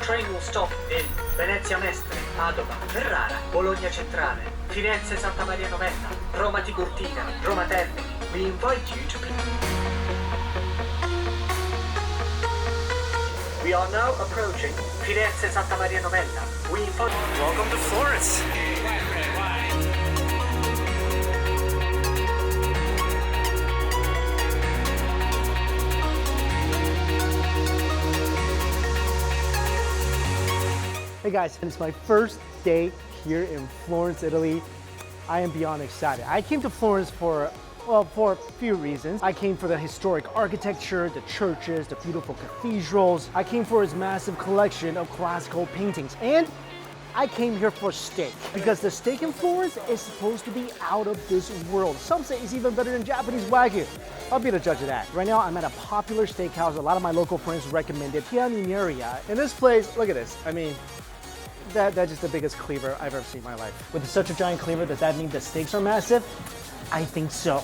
train will stop in Venezia Mestre, Padova, Ferrara, Bologna Centrale, Firenze Santa Maria Novella, Roma Tiburtina, Roma Termini. We invite you to be... We are now approaching Firenze Santa Maria Novella. We invite... Welcome to Florence! Hey guys, it's my first day here in Florence, Italy. I am beyond excited. I came to Florence for a few reasons. I came for the historic architecture, the churches, the beautiful cathedrals. I came for its massive collection of classical paintings. And I came here for steak, because the steak in Florence is supposed to be out of this world. Some say it's even better than Japanese wagyu. I'll be the judge of that. Right now, I'm at a popular steakhouse. A lot of my local friends recommended Pianineria. In this place, look at this. I mean, that's just the biggest cleaver I've ever seen in my life. With such a giant cleaver, does that mean the steaks are massive? I think so.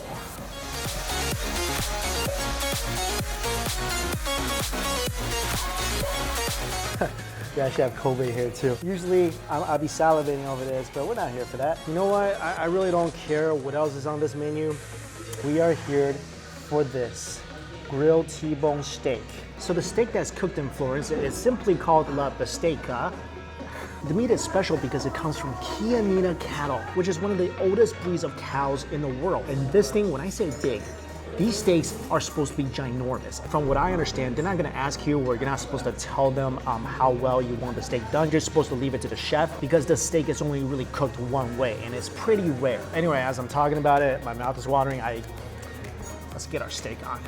We actually have Kobe here too. Usually I'll be salivating over this, but we're not here for that. You know what? I really don't care what else is on this menu. We are here for this grilled T-bone steak. So the steak that's cooked in Florence is simply called la bistecca. The meat is special because it comes from Chianina cattle, which is one of the oldest breeds of cows in the world. And this thing, when I say big, these steaks are supposed to be ginormous. From what I understand, they're not gonna ask you, or you're not supposed to tell them how well you want the steak done. You're supposed to leave it to the chef because the steak is only really cooked one way, and it's pretty rare. Anyway, as I'm talking about it, my mouth is watering. Let's get our steak on.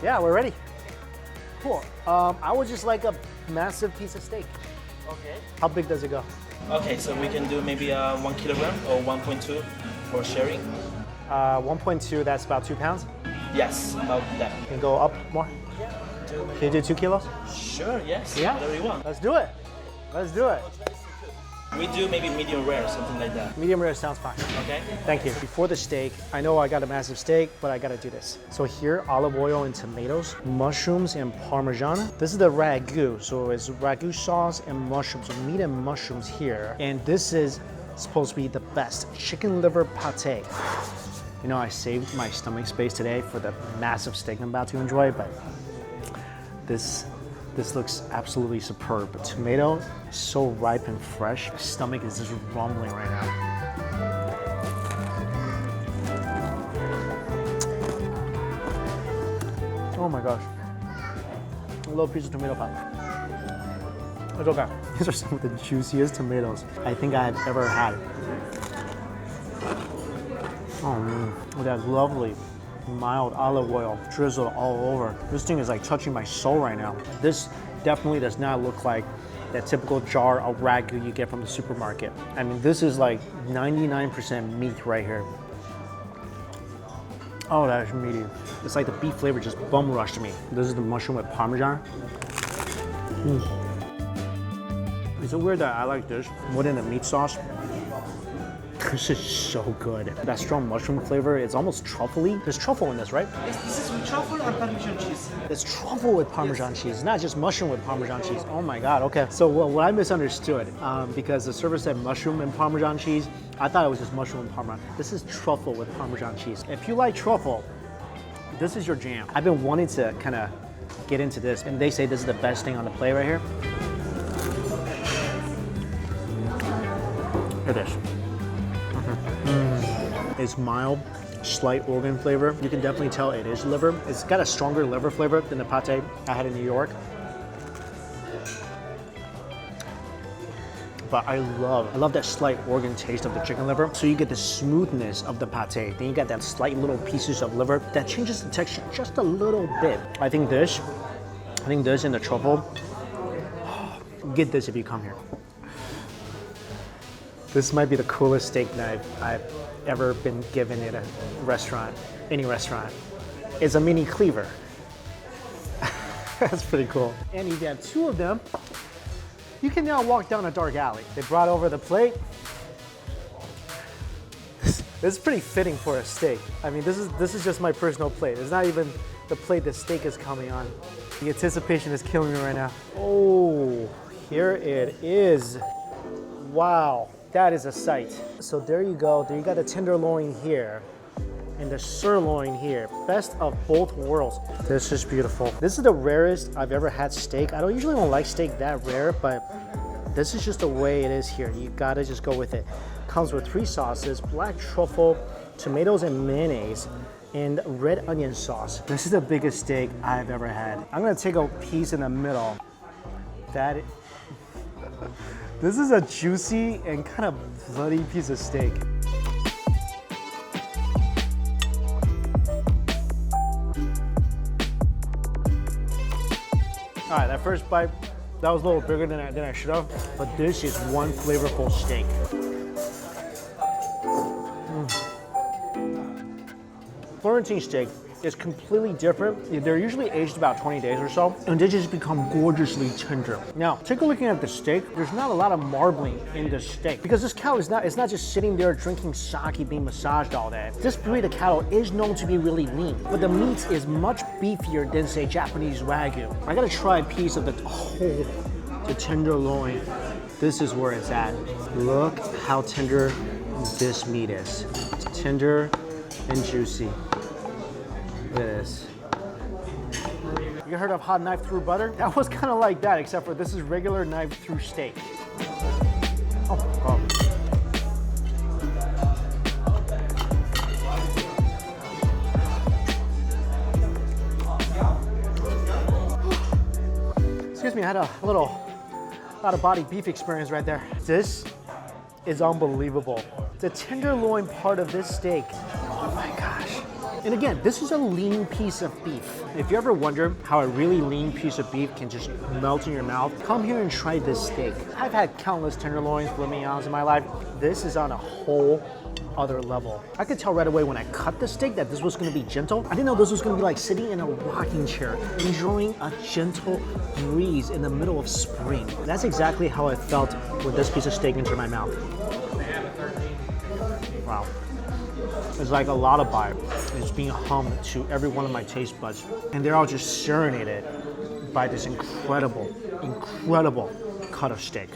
Yeah, we're ready. Cool. I would just like a massive piece of steak. Okay. How big does it go? Okay, so we can do maybe 1 kilogram or 1.2 for sharing. 1.2, that's about 2 pounds. Yes, about that. Can you go up more? Yeah. Can you do 2 kilos? Sure, yes. Yeah? Whatever you want. Let's do it. Let's do it. We do maybe medium rare, something like that. Medium rare sounds fine. Okay. Thank you. Before the steak, I know I got a massive steak, but I gotta do this. So here, olive oil and tomatoes, mushrooms and Parmesan. This is the ragu, so it's ragu sauce and mushrooms, so meat and mushrooms here. And this is supposed to be the best, chicken liver pate. You know, I saved my stomach space today for the massive steak I'm about to enjoy, but this looks absolutely superb. The tomato is so ripe and fresh. My stomach is just rumbling right now. Oh my gosh. A little piece of tomato pie. It's okay. These are some of the juiciest tomatoes I think I have ever had. Oh man, with that lovely mild olive oil drizzled all over. This thing is like touching my soul right now. This definitely does not look like that typical jar of ragu you get from the supermarket. I mean, this is like 99% meat right here. Oh, that is meaty. It's like the beef flavor just bum rushed me. This is the mushroom with Parmesan. Is it weird that I like this more than the meat sauce? This is so good. That strong mushroom flavor, it's almost truffly. There's truffle in this, right? Yes, this is with truffle and Parmesan cheese. It's truffle with Parmesan cheese, not just mushroom with Parmesan cheese. Oh my God, okay. So what I misunderstood, because the server said mushroom and Parmesan cheese, I thought it was just mushroom and Parmesan. This is truffle with Parmesan cheese. If you like truffle, this is your jam. I've been wanting to kind of get into this, and they say this is the best thing on the plate right here. It is. It's mild, slight organ flavor. You can definitely tell it is liver. It's got a stronger liver flavor than the pate I had in New York. But I love that slight organ taste of the chicken liver. So you get the smoothness of the pate. Then you got that slight little pieces of liver that changes the texture just a little bit. I think this and the truffle, get this if you come here. This might be the coolest steak knife I've ever been given at a restaurant, any restaurant. It's a mini cleaver. That's pretty cool. And if you have 2 of them, you can now walk down a dark alley. They brought over the plate. This is pretty fitting for a steak. I mean, this is just my personal plate. It's not even the plate the steak is coming on. The anticipation is killing me right now. Oh, Here it is. Wow, that is a sight. So there you go. There you got the tenderloin here and the sirloin here. Best of both worlds. This is beautiful. This is the rarest I've ever had steak. I don't usually like steak that rare, but this is just the way it is here. You gotta just go with it. Comes with 3 sauces, black truffle, tomatoes and mayonnaise, and red onion sauce. This is the biggest steak I've ever had. I'm gonna take a piece in the middle. This is a juicy and kind of bloody piece of steak. All right, that first bite, that was a little bigger than I should have, but this is one flavorful steak. Florentine steak is completely different. They're usually aged about 20 days or so, and they just become gorgeously tender. Now, take a look at the steak. There's not a lot of marbling in the steak because this cow is not just sitting there drinking sake, being massaged all day. This breed of cattle is known to be really lean, but the meat is much beefier than, say, Japanese wagyu. I gotta try a piece of the tenderloin. This is where it's at. Look how tender this meat is. It's tender and juicy. Look at this. You heard of hot knife through butter? That was kind of like that, except for this is regular knife through steak. Oh, God. Excuse me, I had a little out-of-body beef experience right there. This is unbelievable. The tenderloin part of this steak, oh my gosh. And again, this is a lean piece of beef. If you ever wonder how a really lean piece of beef can just melt in your mouth, come here and try this steak. I've had countless tenderloins, filet mignons in my life. This is on a whole other level. I could tell right away when I cut the steak that this was gonna be gentle. I didn't know this was gonna be like sitting in a rocking chair, enjoying a gentle breeze in the middle of spring. That's exactly how I felt with this piece of steak into my mouth. Wow. It's like a lullaby. It's being hummed to every one of my taste buds. And they're all just serenaded by this incredible, incredible cut of steak.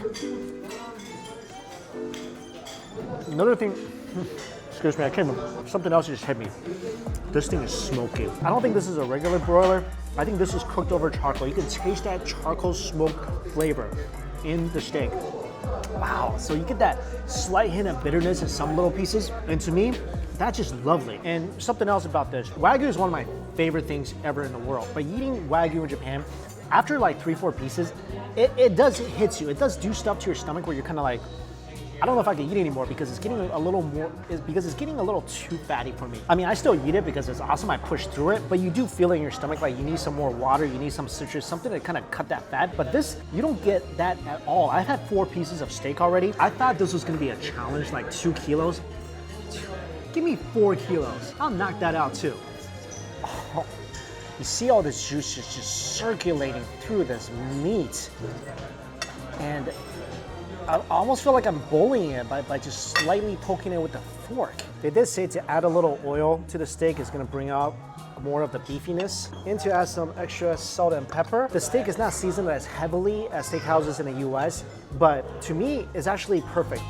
Another thing, excuse me, something else just hit me. This thing is smoky. I don't think this is a regular broiler. I think this is cooked over charcoal. You can taste that charcoal smoke flavor in the steak. Wow, so you get that slight hint of bitterness in some little pieces. And to me, that's just lovely. And something else about this, Wagyu is one of my favorite things ever in the world. But eating Wagyu in Japan, after like 3-4 pieces, it does hit you. It does do stuff to your stomach where you're kind of like, I don't know if I can eat anymore because it's getting a little too fatty for me. I mean, I still eat it because it's awesome. I push through it, but you do feel it in your stomach like you need some more water, you need some citrus, something to kind of cut that fat. But this, you don't get that at all. I've had 4 pieces of steak already. I thought this was gonna be a challenge, like 2 kilos. Give me 4 kilos. I'll knock that out too. Oh, you see all this juice just circulating through this meat. And I almost feel like I'm bullying it by just slightly poking it with the fork. They did say to add a little oil to the steak is gonna bring out more of the beefiness, and to add some extra salt and pepper. The steak is not seasoned as heavily as steakhouses in the US, but to me, it's actually perfect.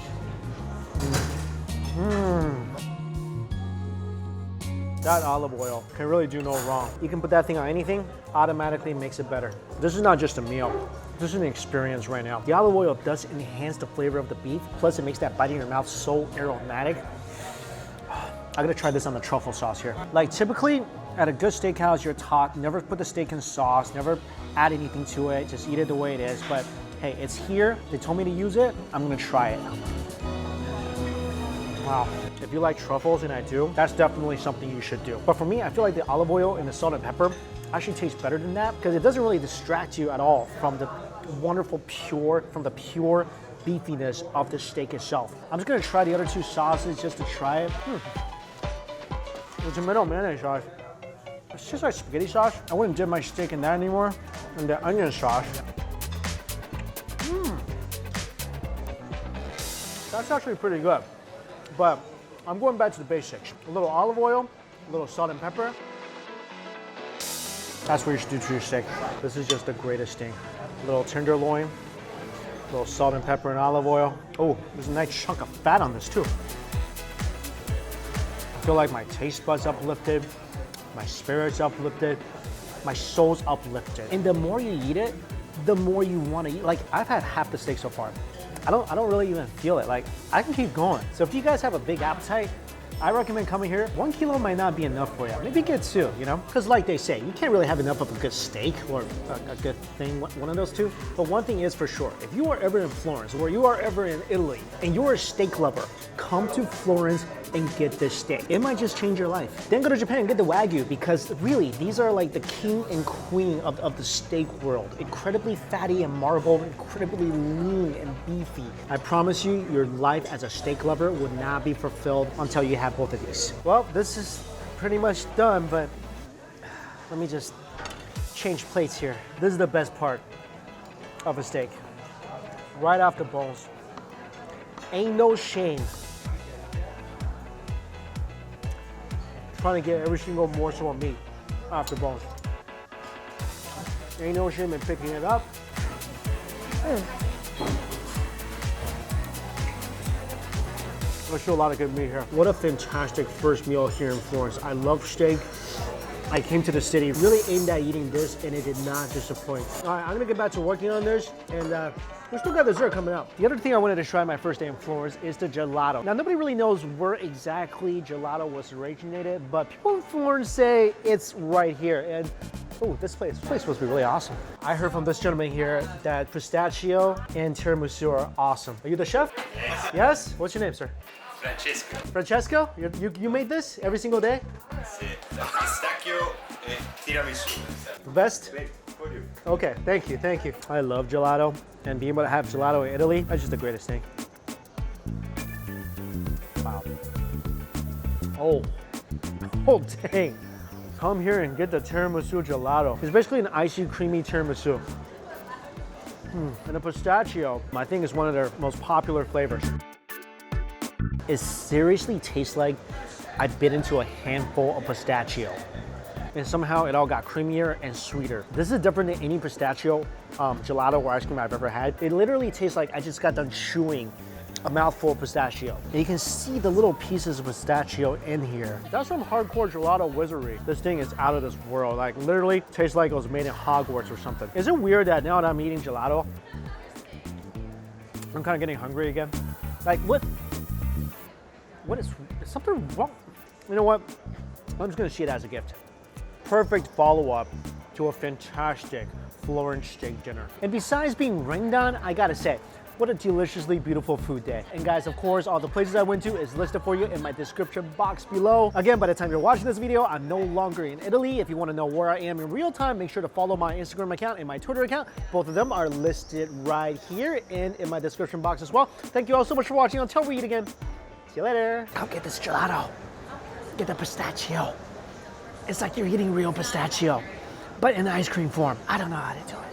That olive oil can really do no wrong. You can put that thing on anything, automatically makes it better. This is not just a meal. This is an experience right now. The olive oil does enhance the flavor of the beef, plus it makes that bite in your mouth so aromatic. I'm gonna try this on the truffle sauce here. Like typically, at a good steakhouse, you're taught never put the steak in sauce, never add anything to it, just eat it the way it is. But hey, it's here, they told me to use it, I'm gonna try it. Wow. If you like truffles, and I do, that's definitely something you should do. But for me, I feel like the olive oil and the salt and pepper actually tastes better than that because it doesn't really distract you at all from the wonderful pure beefiness of the steak itself. I'm just gonna try the other 2 sauces just to try it. The tomato mayonnaise sauce, it's just like spaghetti sauce. I wouldn't dip my steak in that anymore. And the onion sauce. That's actually pretty good. But I'm going back to the basics. A little olive oil, a little salt and pepper. That's what you should do to your steak. This is just the greatest thing. A little tenderloin. little salt and pepper and olive oil. Oh, there's a nice chunk of fat on this too. I feel like my taste buds uplifted, my spirit's uplifted, my soul's uplifted. And the more you eat it, the more you want to eat. Like, I've had half the steak so far. I don't really even feel it. Like, I can keep going. So if you guys have a big appetite, I recommend coming here. 1 kilo might not be enough for you. Maybe get 2, you know? Because like they say, you can't really have enough of a good steak or a good thing, one of those two. But one thing is for sure, if you are ever in Florence or you are ever in Italy and you're a steak lover, come to Florence and get this steak. It might just change your life. Then go to Japan and get the wagyu, because really, these are like the king and queen of the steak world. Incredibly fatty and marbled, incredibly lean and beefy. I promise you, your life as a steak lover would not be fulfilled until you have both of these. Well, this is pretty much done, but let me just change plates here. This is the best part of a steak. Right off the bones. Ain't no shame trying to get every single morsel of meat off the bones. Ain't no shame in picking it up. There's still a lot of good meat here. What a fantastic first meal here in Florence. I love steak. I came to the city really aimed at eating this, and it did not disappoint. All right, I'm gonna get back to working on this, and we still got dessert coming up. The other thing I wanted to try my first day in Florence is the gelato. Now, nobody really knows where exactly gelato was originated, but people in Florence say it's right here. And oh, this place is supposed to be really awesome. I heard from this gentleman here that pistachio and tiramisu are awesome. Are you the chef? Yes? What's your name, sir? Francesco. Francesco? You made this every single day? Sì, pistacchio e tiramisù. The best? Great for you. Okay, thank you, thank you. I love gelato, and being able to have gelato in Italy, that's just the greatest thing. Wow. Oh dang. Come here and get the tiramisu gelato. It's basically an icy, creamy tiramisu. And the pistachio, I think, is one of their most popular flavors. It seriously tastes like I bit into a handful of pistachio. And somehow it all got creamier and sweeter. This is different than any pistachio gelato or ice cream I've ever had. It literally tastes like I just got done chewing a mouthful of pistachio. And you can see the little pieces of pistachio in here. That's some hardcore gelato wizardry. This thing is out of this world. Like, literally tastes like it was made in Hogwarts or something. Is it weird that now that I'm eating gelato, I'm kind of getting hungry again? Like, what is something wrong? You know what? I'm just gonna see it as a gift. Perfect follow-up to a fantastic Florence steak dinner. And besides being rained on, I gotta say, what a deliciously beautiful food day. And guys, of course, all the places I went to is listed for you in my description box below. Again, by the time you're watching this video, I'm no longer in Italy. If you want to know where I am in real time, make sure to follow my Instagram account and my Twitter account. Both of them are listed right here and in my description box as well. Thank you all so much for watching. Until we eat again, see you later. Come get this gelato. Get the pistachio. It's like you're eating real pistachio, but in ice cream form. I don't know how to do it.